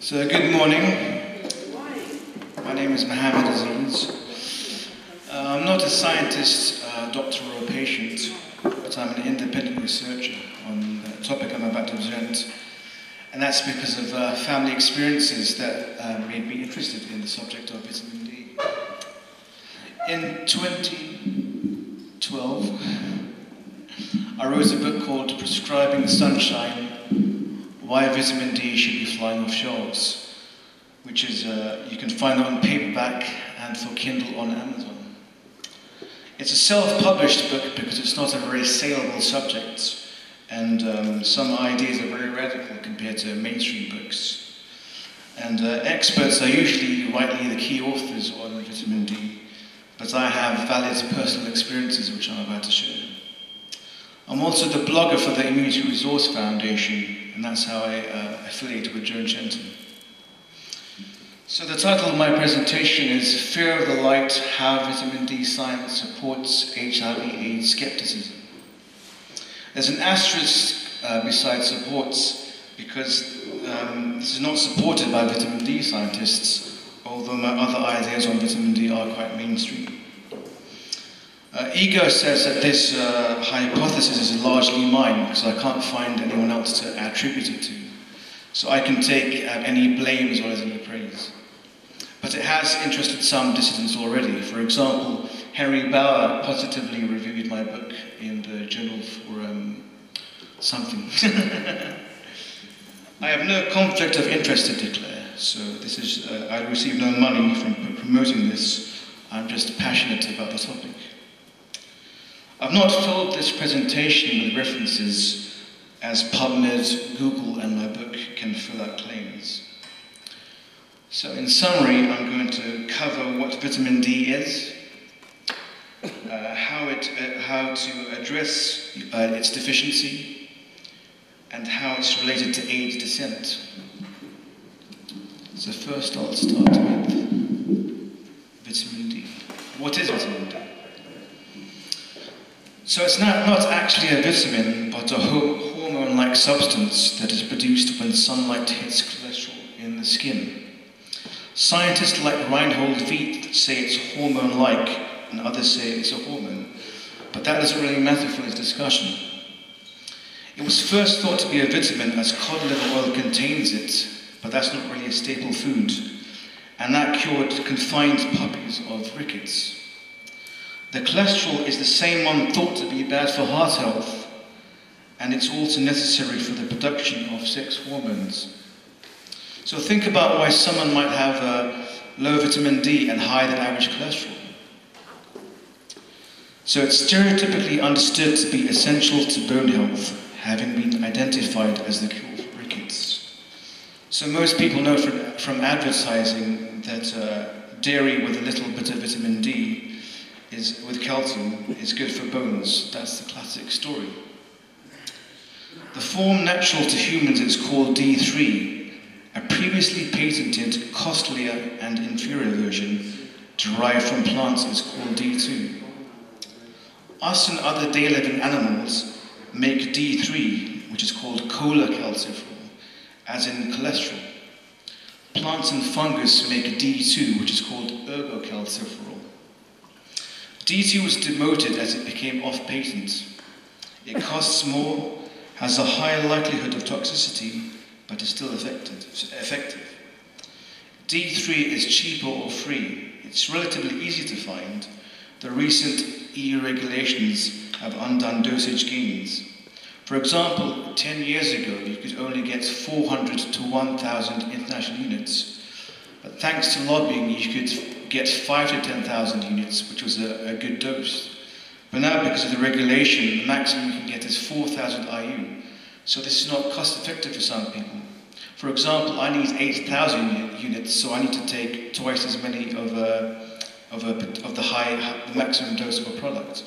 So good morning. My name is Mohammed Aziz. I'm not a scientist, doctor or patient, but I'm an independent researcher on the topic I'm about to present. And that's because of family experiences that made me interested in the subject of vitamin D. In 2012, I wrote a book called Prescribing Sunshine: Why Vitamin D Should Be Flying Off Shelves, which is, you can find on paperback and for Kindle on Amazon. It's a self-published book because it's not a very saleable subject, and some ideas are very radical compared to mainstream books. And experts are usually rightly the key authors on vitamin D, but I have valid personal experiences which I'm about to share. I'm also the blogger for the Immunity Resource Foundation, and that's how I affiliate with Joan Shenton. So the title of my presentation is Fear of the Light: How Vitamin D Science Supports HIV/AIDS Skepticism. There's an asterisk beside supports because this is not supported by vitamin D scientists, although my other ideas on vitamin D are quite mainstream. Ego says that this hypothesis is largely mine because I can't find anyone else to attribute it to. So I can take any blame as well as any praise. But it has interested some dissidents already. For example, Henry Bauer positively reviewed my book in the Journal for something. I have no conflict of interest to declare, so this is, I receive no money from promoting this. I'm just passionate about the topic. I've not filled this presentation with references as PubMed, Google, and my book can fill out claims. So in summary, I'm going to cover what vitamin D is, how to address its deficiency, and how it's related to AIDS descent. So first I'll start with vitamin D. What is vitamin D? So it's not actually a vitamin, but a hormone-like substance that is produced when sunlight hits cholesterol in the skin. Scientists like Reinhold Veith say it's hormone-like, and others say it's a hormone, but that doesn't really matter for this discussion. It was first thought to be a vitamin as cod liver oil contains it, but that's not really a staple food, and that cured confined puppies of rickets. The cholesterol is the same one thought to be bad for heart health, and it's also necessary for the production of sex hormones. So think about why someone might have low vitamin D and higher than average cholesterol. So it's stereotypically understood to be essential to bone health, having been identified as the cure for rickets. So most people know from advertising that dairy with a little bit of vitamin D with calcium is good for bones. That's the classic story. The form natural to humans is called D3, a previously patented, costlier and inferior version derived from plants is called D2. Us and other day-living animals make D3, which is called cholecalciferol, as in cholesterol. Plants and fungus make D2, which is called ergocalciferol. D2 was demoted as it became off-patent. It costs more, has a higher likelihood of toxicity, but is still effective. D3 is cheaper or free. It's relatively easy to find. The recent EU regulations have undone dosage gains. For example, 10 years ago, you could only get 400 to 1,000 international units. But thanks to lobbying, you could get 5 to 10,000 units, which was a good dose. But now, because of the regulation, the maximum you can get is 4,000 IU. So this is not cost effective for some people. For example, I need 8,000 units, so I need to take twice as many of the maximum dose of a product.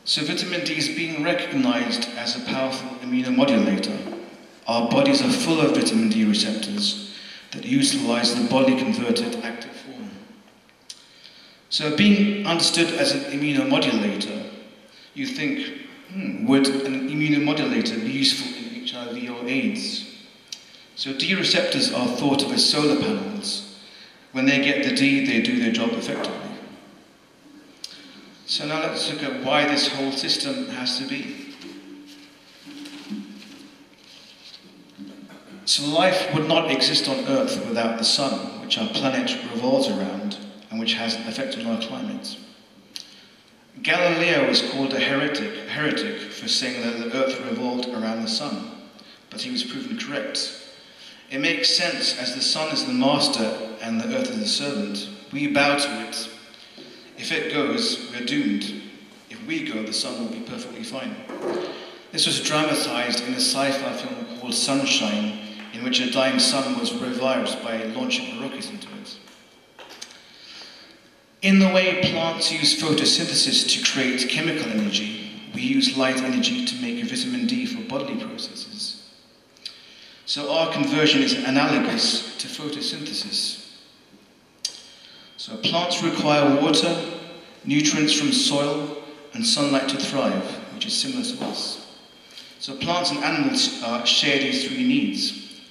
So vitamin D is being recognized as a powerful immunomodulator. Our bodies are full of vitamin D receptors that utilize the body-converted active form. So being understood as an immunomodulator, you think, would an immunomodulator be useful in HIV or AIDS? So D receptors are thought of as solar panels. When they get the D, they do their job effectively. So now let's look at why this whole system has to be. So life would not exist on Earth without the sun, which our planet revolves around and which has an effect on our climate. Galileo was called a heretic for saying that the Earth revolved around the sun, but he was proven correct. It makes sense, as the sun is the master and the Earth is the servant. We bow to it. If it goes, we're doomed. If we go, the sun will be perfectly fine. This was dramatized in a sci-fi film called Sunshine, in which a dying sun was revived by launching a rocket into it. In the way plants use photosynthesis to create chemical energy, we use light energy to make vitamin D for bodily processes. So our conversion is analogous to photosynthesis. So plants require water, nutrients from soil, and sunlight to thrive, which is similar to us. So plants and animals share these three needs.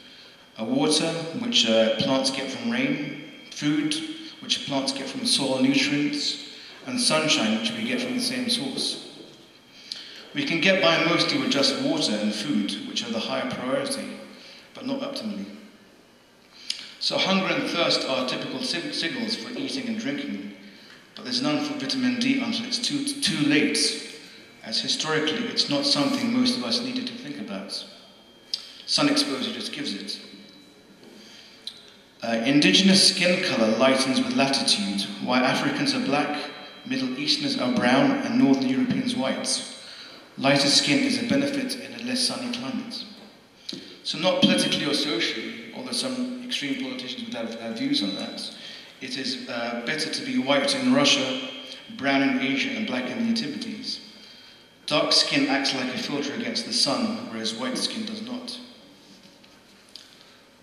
Water, which plants get from rain, food, which plants get from soil nutrients, and sunshine, which we get from the same source. We can get by mostly with just water and food, which are the higher priority, but not optimally. So hunger and thirst are typical signals for eating and drinking, but there's none for vitamin D until it's too late, as historically it's not something most of us needed to think about. Sun exposure just gives it. Indigenous skin color lightens with latitude, while Africans are black, Middle Easterners are brown, and Northern Europeans white. Lighter skin is a benefit in a less sunny climate. So not politically or socially, although some extreme politicians would have views on that, it is better to be white in Russia, brown in Asia, and black in the Antipodes. Dark skin acts like a filter against the sun, whereas white skin does not.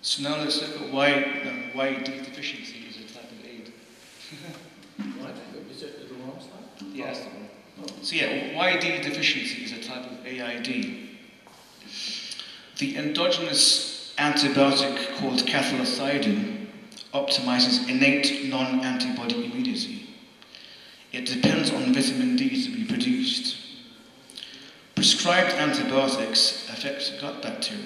So now let's look at why D deficiency is a type of AIDS. Right, is it the wrong slide? Yeah, that's the one. So yeah, why D deficiency is a type of AID. The endogenous antibiotic called cathelicidin optimizes innate non-antibody immunity. It depends on vitamin D to be produced. Prescribed antibiotics affect gut bacteria,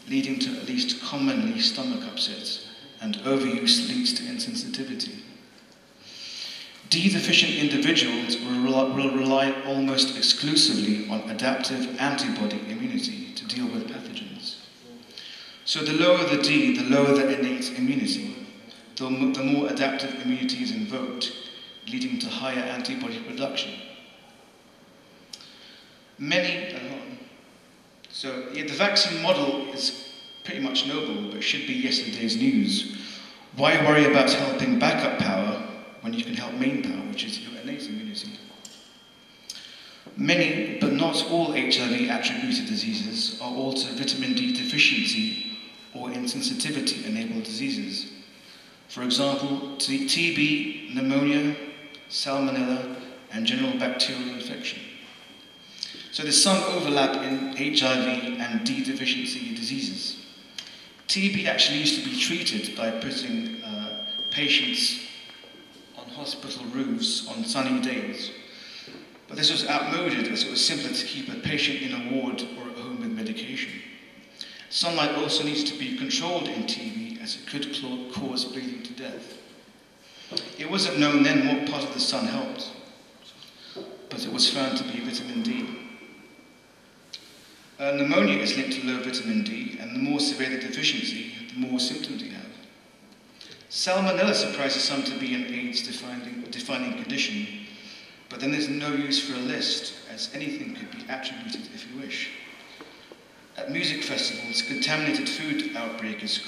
leading to at least commonly stomach upset, and overuse leads to insensitivity. D-deficient individuals will rely almost exclusively on adaptive antibody immunity to deal with pathogens. So the lower the D, the lower the innate immunity, the more adaptive immunity is invoked, leading to higher antibody production. The vaccine model is pretty much noble, but should be yesterday's news. Why worry about helping backup power when you can help main power, which is your innate immunity? Many, but not all HIV-attributed diseases are also vitamin D deficiency or insensitivity-enabled diseases. For example, TB, pneumonia, salmonella, and general bacterial infection. So there's some overlap in HIV and D deficiency diseases. TB actually used to be treated by putting patients on hospital roofs on sunny days. But this was outmoded, as it was simpler to keep a patient in a ward or at home with medication. Sunlight also needs to be controlled in TB, as it could cause bleeding to death. It wasn't known then what part of the sun helped, but it was found to be vitamin D. Pneumonia is linked to low vitamin D, and the more severe the deficiency, the more symptoms you have. Salmonella surprises some to be an AIDS-defining condition, but then there's no use for a list, as anything could be attributed if you wish. At music festivals, contaminated food outbreak is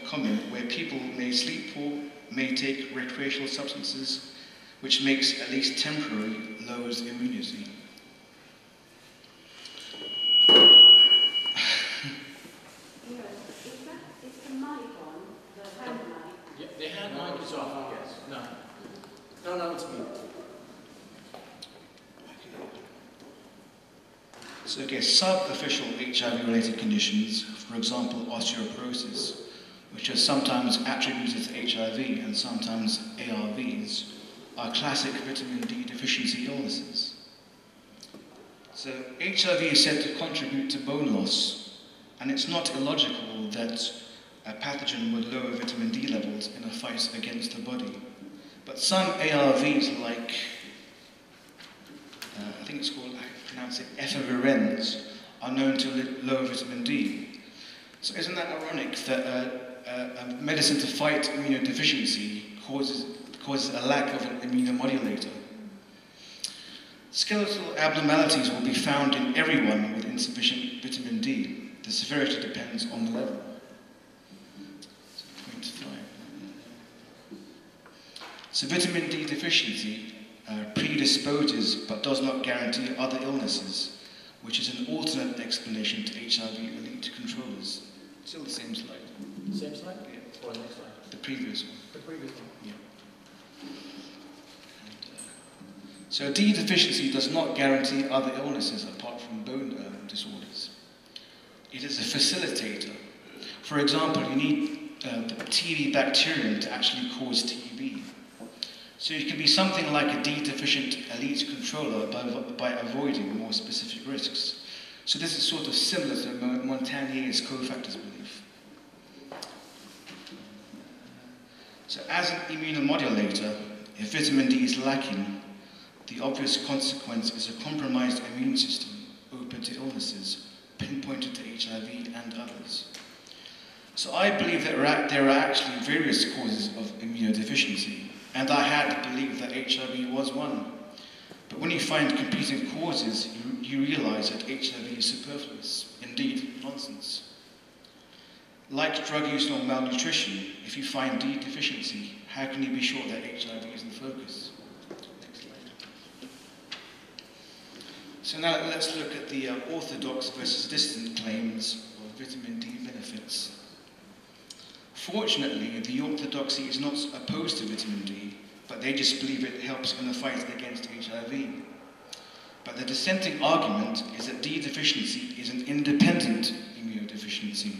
common, where people may sleep poor, may take recreational substances, which makes, at least temporarily, lowers immunity. The hand mic is off, yes. No, it's me. So again, sub-official HIV-related conditions, for example, osteoporosis, which are sometimes attributed to HIV and sometimes ARVs, are classic vitamin D deficiency illnesses. So HIV is said to contribute to bone loss, and it's not illogical that a pathogen would lower vitamin D levels in a fight against the body. But some ARVs, like, I think it's called, I pronounce it, efavirenz, are known to lower vitamin D. So isn't that ironic that a medicine to fight immunodeficiency causes a lack of an immunomodulator? Skeletal abnormalities will be found in everyone with insufficient vitamin D. The severity depends on the level. So vitamin D deficiency predisposes but does not guarantee other illnesses, which is an alternate explanation to HIV-linked controllers. Still the same slide. Same slide? Yeah. Or the next slide? The previous one. The previous one? Yeah. So D deficiency does not guarantee other illnesses apart from bone disorders. It is a facilitator. For example, you need the TB bacterium to actually cause TB. So you can be something like a D-deficient elite controller by avoiding more specific risks. So this is sort of similar to Montanier's cofactors belief. So as an immunomodulator, if vitamin D is lacking, the obvious consequence is a compromised immune system open to illnesses, pinpointed to HIV and others. So I believe that there are actually various causes of immunodeficiency, and I had believed that HIV was one. But when you find competing causes, you realize that HIV is superfluous, indeed nonsense. Like drug use or malnutrition, if you find D deficiency, how can you be sure that HIV is the focus? Next slide. So now let's look at the orthodox versus distant claims of vitamin D benefits. Fortunately, the orthodoxy is not opposed to vitamin D, but they just believe it helps in the fight against HIV. But the dissenting argument is that D deficiency is an independent immunodeficiency.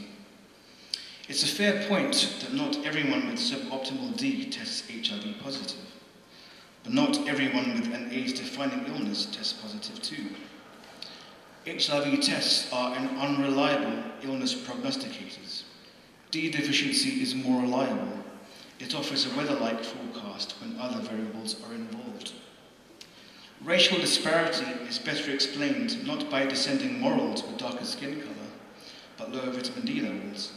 It's a fair point that not everyone with suboptimal D tests HIV positive, but not everyone with an AIDS-defining illness tests positive too. HIV tests are an unreliable illness prognosticators. D deficiency is more reliable. It offers a weather-like forecast when other variables are involved. Racial disparity is better explained not by descending morals with darker skin colour, but lower vitamin D levels.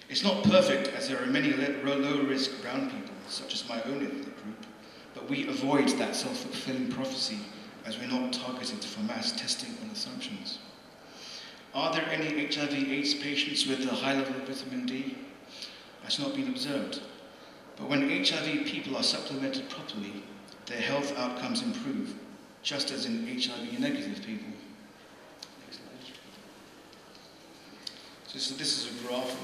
It's not perfect, as there are many low-risk brown people, such as my own ethnic group, but we avoid that self-fulfilling prophecy as we're not targeted for mass testing on assumptions. Are there any HIV/AIDS patients with a high level of vitamin D? That's not been observed. But when HIV people are supplemented properly, their health outcomes improve, just as in HIV-negative people. Next slide. So this is a graph.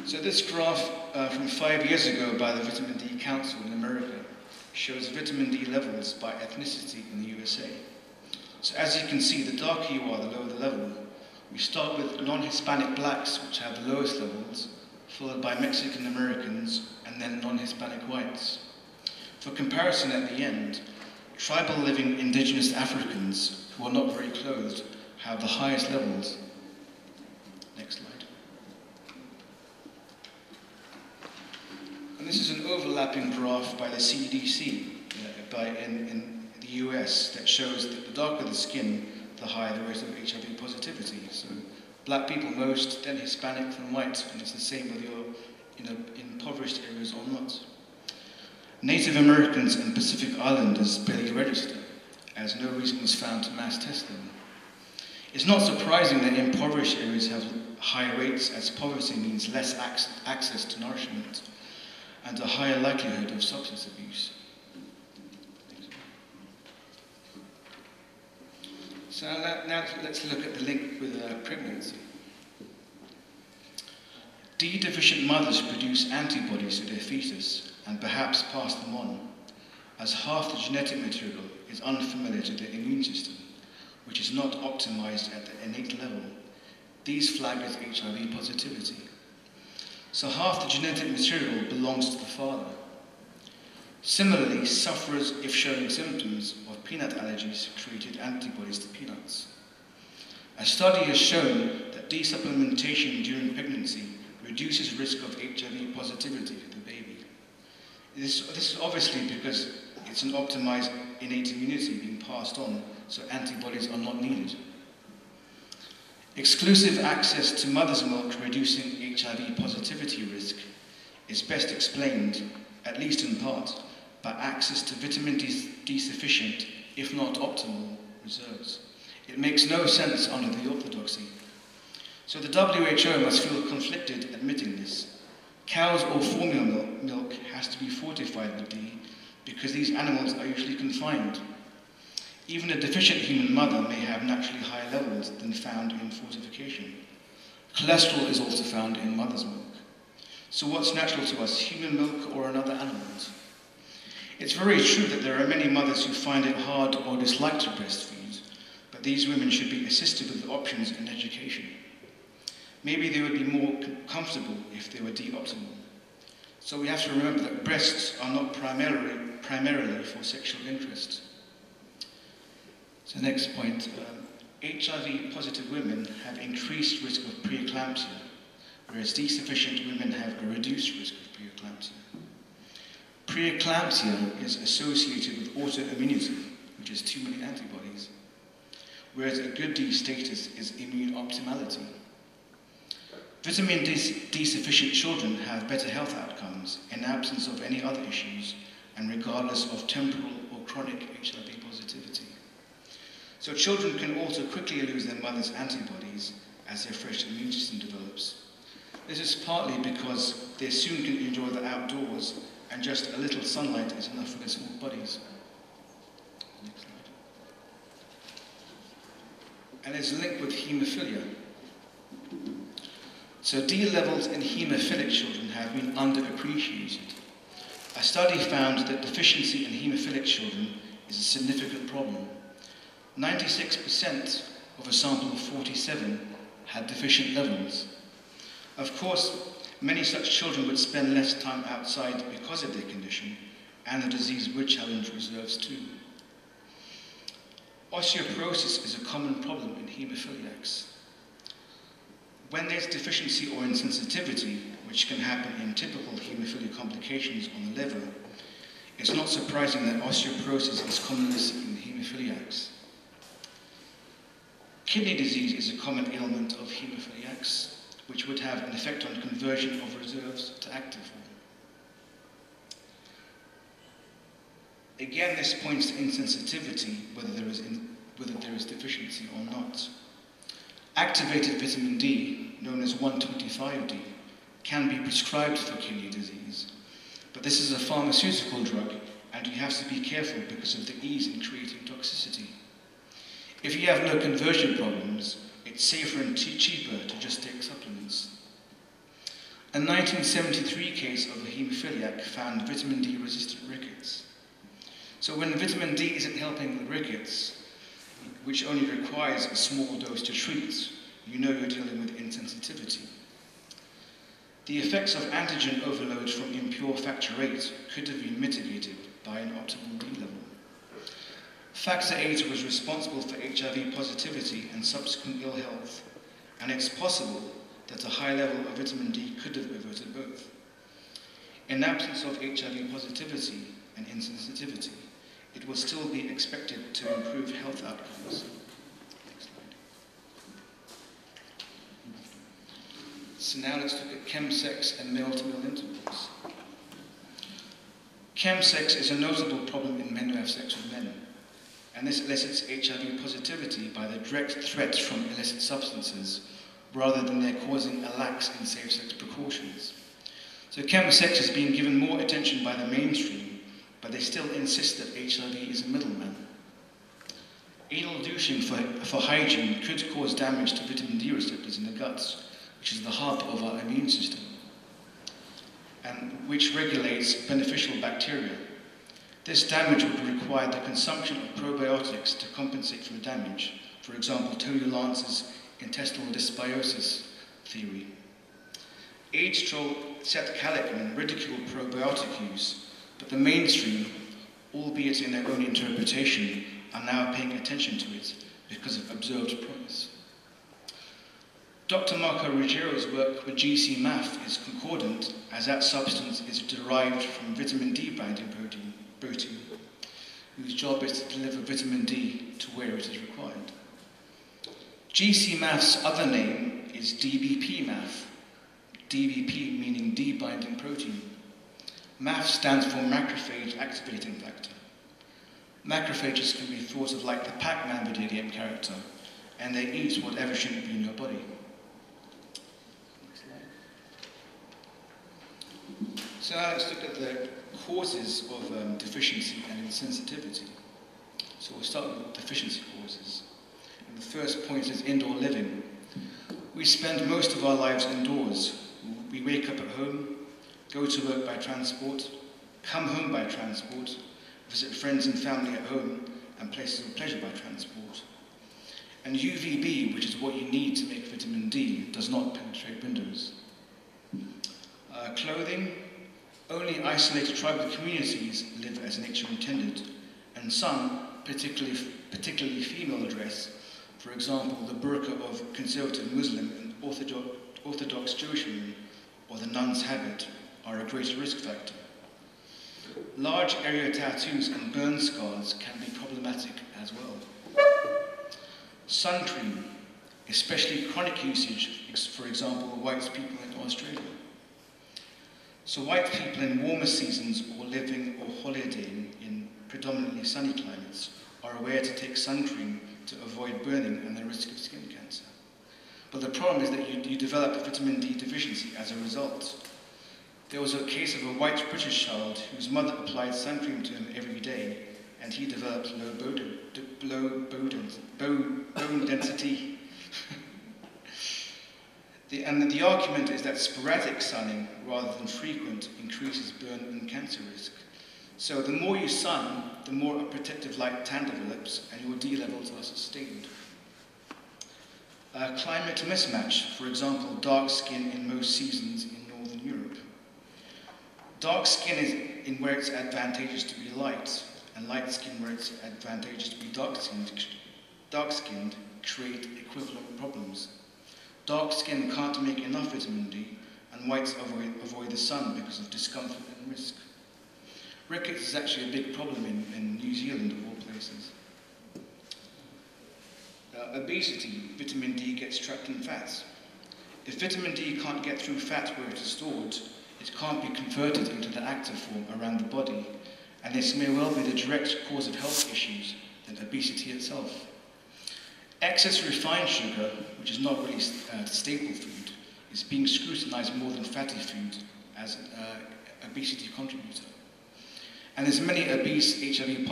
So this graph from 5 years ago by the Vitamin D Council in America shows vitamin D levels by ethnicity in the USA. So as you can see, the darker you are, the lower the level. We start with non-Hispanic blacks, which have the lowest levels, followed by Mexican Americans, and then non-Hispanic whites. For comparison at the end, tribal living indigenous Africans, who are not very clothed, have the highest levels. Next slide. And this is an overlapping graph by the CDC in the US that shows that the darker the skin, the higher the rate of HIV positivity. So black people most, then Hispanic, then white, and it's the same whether you're in impoverished areas or not. Native Americans and Pacific Islanders barely register, as no reason was found to mass test them. It's not surprising that impoverished areas have higher rates, as poverty means less access to nourishment and a higher likelihood of substance abuse. So now let's look at the link with pregnancy. D-deficient mothers produce antibodies to their fetus and perhaps pass them on, as half the genetic material is unfamiliar to the immune system. which is not optimized at the innate level, these flag as HIV positivity. So half the genetic material belongs to the father. Similarly, sufferers, if showing symptoms of peanut allergies, created antibodies to peanuts. A study has shown that desupplementation during pregnancy reduces risk of HIV positivity for the baby. This is obviously because it's an optimized innate immunity being passed on, so antibodies are not needed. Exclusive access to mother's milk reducing HIV positivity risk is best explained, at least in part, by access to vitamin D sufficient, if not optimal, reserves. It makes no sense under the orthodoxy. So the WHO must feel conflicted admitting this. Cows or formula milk has to be fortified with D because these animals are usually confined. Even a deficient human mother may have naturally higher levels than found in fortification. Cholesterol is also found in mother's milk. So what's natural to us, human milk or another animal's? It's very true that there are many mothers who find it hard or dislike to breastfeed, but these women should be assisted with options and education. Maybe they would be more comfortable if they were D-optimal. So we have to remember that breasts are not primarily for sexual interest. So next point, HIV-positive women have increased risk of preeclampsia, whereas D-sufficient women have a reduced risk of preeclampsia. Preeclampsia is associated with autoimmunity, which is too many antibodies, whereas a good D status is immune optimality. Vitamin D sufficient children have better health outcomes in absence of any other issues and regardless of temporal or chronic HIV positivity. So children can also quickly lose their mother's antibodies as their fresh immune system develops. This is partly because they soon can enjoy the outdoors and just a little sunlight is enough for their small bodies. Next slide. And it's linked with haemophilia. So D levels in haemophilic children have been underappreciated. A study found that deficiency in haemophilic children is a significant problem. 96% of a sample of 47 had deficient levels. Of course, many such children would spend less time outside because of their condition, and the disease would challenge reserves too. Osteoporosis is a common problem in haemophiliacs. When there's deficiency or insensitivity, which can happen in typical haemophilia complications on the liver, it's not surprising that osteoporosis is commonly seen in haemophiliacs. Kidney disease is a common ailment of haemophiliacs, which would have an effect on conversion of reserves to active form. Again, this points to insensitivity, whether there is deficiency or not. Activated vitamin D, known as 125D, can be prescribed for kidney disease, but this is a pharmaceutical drug and you have to be careful because of the ease in creating toxicity. If you have no conversion problems, it's safer and cheaper to just take supplements. A 1973 case of a haemophiliac found vitamin D resistant rickets. So when vitamin D isn't helping with rickets, which only requires a small dose to treat, you know you're dealing with insensitivity. The effects of antigen overload from impure factor VIII could have been mitigated by an optimal D level. Factor VIII was responsible for HIV positivity and subsequent ill health, and it's possible that a high level of vitamin D could have averted both. In absence of HIV positivity and insensitivity, it will still be expected to improve health outcomes. Next slide. So now let's look at chemsex and male-to-male intercourse. Chemsex is a notable problem in men who have sex with men, and this elicits HIV positivity by the direct threat from illicit substances, rather than their causing a lax in safe-sex precautions. So chemsex is being given more attention by the mainstream, but they still insist that HIV is a middleman. Anal douching for hygiene could cause damage to vitamin D receptors in the guts, which is the hub of our immune system, and which regulates beneficial bacteria. This damage would require the consumption of probiotics to compensate for the damage, For example, Tony Lance's intestinal dysbiosis theory. Aides troll septicalic and ridicule probiotic use, but the mainstream, albeit in their own interpretation, are now paying attention to it because of observed promise. Dr. Marco Ruggiero's work with GC-MAF is concordant, as that substance is derived from vitamin D binding protein, whose job is to deliver vitamin D to where it is required. GC-MAF's other name is DBP-MAF, DBP meaning D binding protein. MAF stands for macrophage activating factor. Macrophages can be thought of like the Pac-Man video game character, and they eat whatever shouldn't be in your body. So now let's look at the causes of deficiency and insensitivity. So we'll start with deficiency causes. And the first point is indoor living. We spend most of our lives indoors. We wake up at home, go to work by transport, come home by transport, visit friends and family at home, and places of pleasure by transport. And UVB, which is what you need to make vitamin D, does not penetrate windows. Clothing, only isolated tribal communities live as nature intended, and some, particularly female dress, for example, the burqa of conservative Muslim and Orthodox Jewish women, or the nun's habit, are a greater risk factor. Large area tattoos and burn scars can be problematic as well. Sun cream, especially chronic usage, for example, white people in Australia. So white people in warmer seasons or living or holidaying in predominantly sunny climates are aware to take sun cream to avoid burning and the risk of skin cancer. But the problem is that you develop vitamin D deficiency as a result. There was a case of a white British child whose mother applied sun cream to him every day, and he developed low bone density. The argument is that sporadic sunning, rather than frequent, increases burn and cancer risk. So the more you sun, the more a protective light tan develops, and your D levels are sustained. Climate mismatch, for example, dark skin in most seasons in Northern Europe. Dark skin is in where it's advantageous to be light, and light skin where it's advantageous to be dark-skinned create equivalent problems. Dark skin can't make enough vitamin D, and whites avoid the sun because of discomfort and risk. Rickets is actually a big problem in New Zealand, of all places. Obesity, vitamin D gets trapped in fats. If vitamin D can't get through fat where it is stored, it can't be converted into the active form around the body, and this may well be the direct cause of health issues than obesity itself. Excess refined sugar, which is not really a staple food, is being scrutinized more than fatty food as an obesity contributor. And there's many obese HIV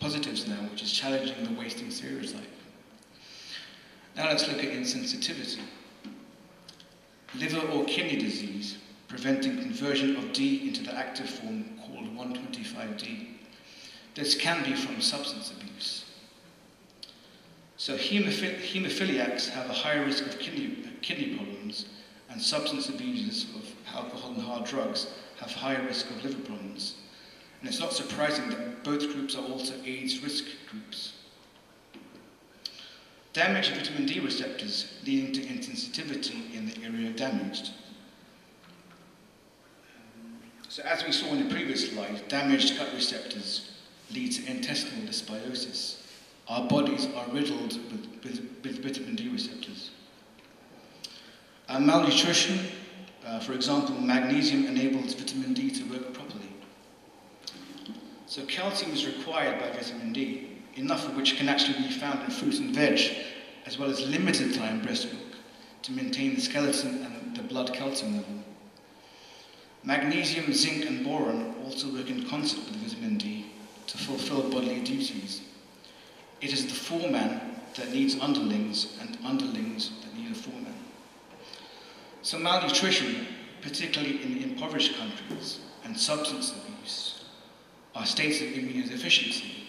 positives now, which is challenging the wasting stereotype. Now let's look at insensitivity. Liver or kidney disease, preventing conversion of D into the active form called 125D. This can be from substance abuse. So hemophiliacs have a higher risk of kidney problems, and substance abusers of alcohol and hard drugs have higher risk of liver problems. And it's not surprising that both groups are also AIDS risk groups. Damaged vitamin D receptors leading to insensitivity in the area damaged. So as we saw in the previous slide, damaged gut receptors lead to intestinal dysbiosis. Our bodies are riddled with vitamin D receptors. Malnutrition, for example, magnesium enables vitamin D to work properly. So calcium is required by vitamin D, enough of which can actually be found in fruit and veg, as well as limited time breast milk, to maintain the skeleton and the blood calcium level. Magnesium, zinc, and boron also work in concert with vitamin D to fulfill bodily duties. It is the foreman that needs underlings, and underlings that need a foreman. So malnutrition, particularly in impoverished countries, and substance abuse are states of immunodeficiency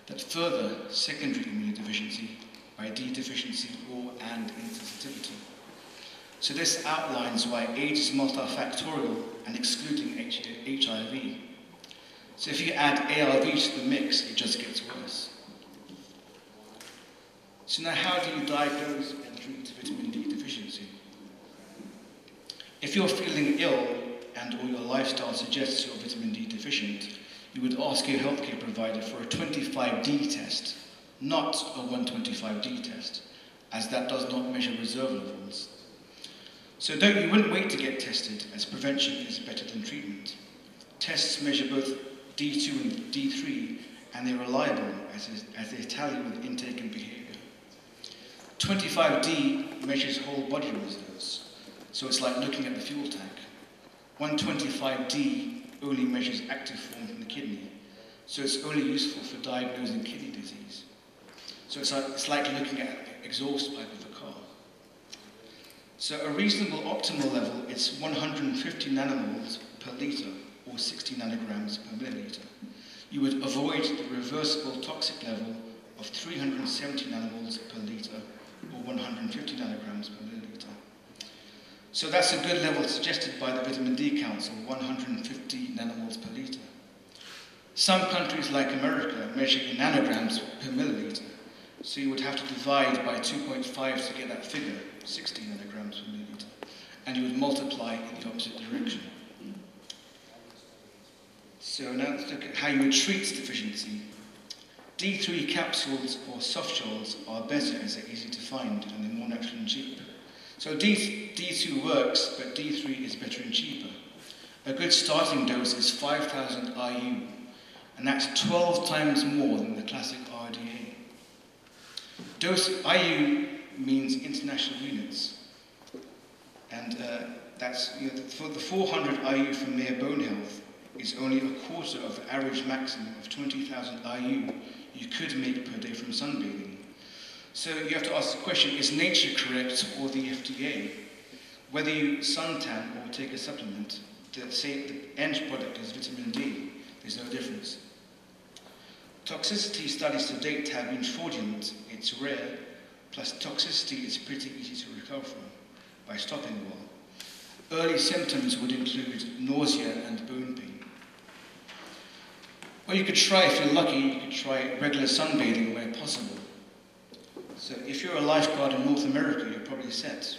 that further secondary immunodeficiency by D deficiency and insensitivity. So this outlines why AIDS is multifactorial and excluding HIV. So if you add ARV to the mix, it just gets worse. So now how do you diagnose and treat vitamin D deficiency? If you're feeling ill and or your lifestyle suggests you're vitamin D deficient, you would ask your healthcare provider for a 25D test, not a 125D test, as that does not measure reserve levels. So you wouldn't wait to get tested, as prevention is better than treatment. Tests measure both D2 and D3, and they're reliable as they tally with intake and behavior. 25D measures whole body reserves, so it's like looking at the fuel tank. 125D only measures active form from the kidney, so it's only useful for diagnosing kidney disease. So it's like looking at an exhaust pipe of a car. So a reasonable optimal level is 150 nanomoles per litre, or 60 nanograms per milliliter. You would avoid the reversible toxic level of 370 nanomoles per litre, or 150 nanograms per milliliter. So that's a good level suggested by the Vitamin D Council, 150 nanomoles per litre. Some countries like America measure in nanograms per milliliter, so you would have to divide by 2.5 to get that figure, 60 nanograms per milliliter, and you would multiply in the opposite direction. So now let's look at how you would treat deficiency. D3 capsules or soft gels are better as they're easy to find and they're more natural and cheap. So D2 works, but D3 is better and cheaper. A good starting dose is 5,000 IU, and that's 12 times more than the classic RDA. Dose IU means international units, and that's for the 400 IU for mere bone health is only a quarter of the average maximum of 20,000 IU you could make per day from sunbathing. So you have to ask the question, is nature correct or the FDA? Whether you suntan or take a supplement, the end product is vitamin D, there's no difference. Toxicity studies to date have been fraudulent, it's rare, plus toxicity is pretty easy to recover from by stopping well. Early symptoms would include nausea and bone pain. Well, you could try, if you're lucky, you could try regular sunbathing where possible. So if you're a lifeguard in North America, you're probably set.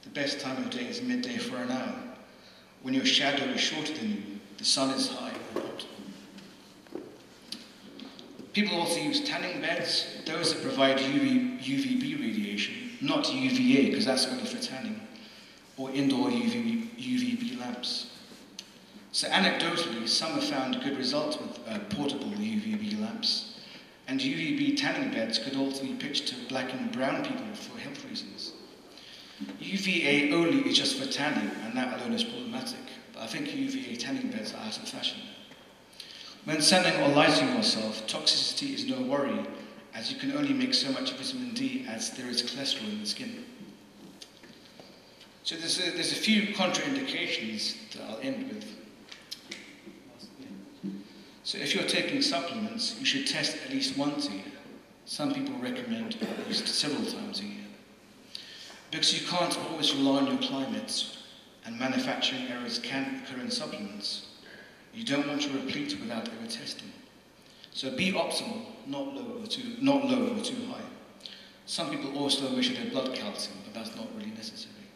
The best time of day is midday for an hour. When your shadow is shorter than you, the sun is high and hot. People also use tanning beds, those that provide UVB radiation, not UVA, because that's only for tanning, or indoor UVB lamps. So anecdotally, some have found good results with portable UVB lamps. And UVB tanning beds could also be pitched to black and brown people for health reasons. UVA only is just for tanning, and that alone is problematic. But I think UVA tanning beds are out of fashion. When sunning or lighting yourself, toxicity is no worry, as you can only make so much vitamin D as there is cholesterol in the skin. So there's a few contraindications that I'll end with. So if you're taking supplements, you should test at least once a year. Some people recommend at least several times a year. Because you can't always rely on your climate, and manufacturing errors can occur in supplements. You don't want to replete without ever testing. So be optimal, not low or too high. Some people also measure their blood calcium, but that's not really necessary.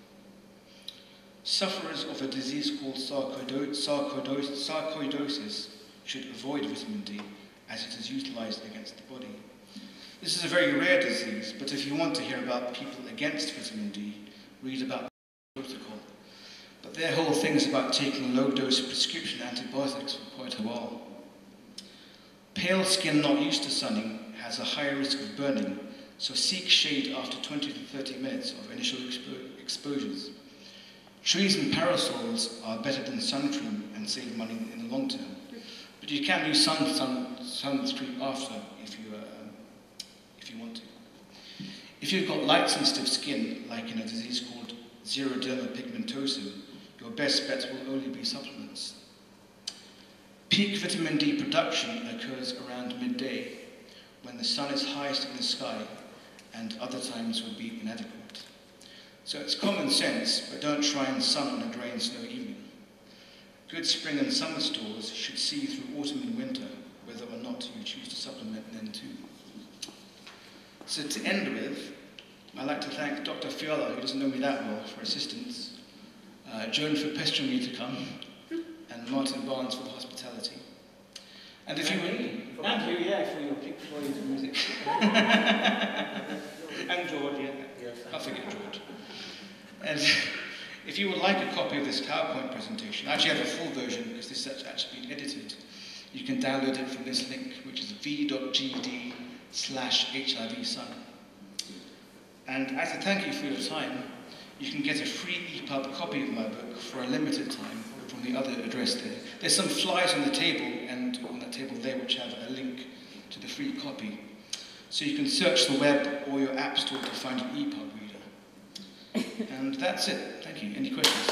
Sufferers of a disease called sarcoidosis should avoid vitamin D, as it is utilized against the body. This is a very rare disease, but if you want to hear about people against vitamin D, read about the protocol. But their whole thing is about taking low-dose prescription antibiotics for quite a while. Pale skin not used to sunning has a higher risk of burning, so seek shade after 20 to 30 minutes of initial exposures. Trees and parasols are better than sun cream and save money in the long term. But you can use sunscreen after if you want to. If you've got light-sensitive skin, like in a disease called xeroderma pigmentosum, your best bet will only be supplements. Peak vitamin D production occurs around midday, when the sun is highest in the sky, and other times would be inadequate. So it's common sense, but don't try and sun on a grey and snowy evening. Good spring and summer stores should see through autumn and winter, whether or not you choose to supplement then too. So to end with, I'd like to thank Dr. Fiala, who doesn't know me that well, for assistance, Joan for pestering me to come, and Martin Barnes for the hospitality. And if you would... And you, yeah, for your Pink Floyd music. And George, yeah. Yes. Can't forget George. And if you would like a copy of this PowerPoint presentation, I actually have a full version because this has actually been edited. You can download it from this link, which is v.gd/HIVsun. And as a thank you for your time, you can get a free EPUB copy of my book for a limited time from the other address there. There's some flyers on the table and on that table there which have a link to the free copy. So you can search the web or your app store to find an EPUB reader. And that's it. Thank you. Any questions?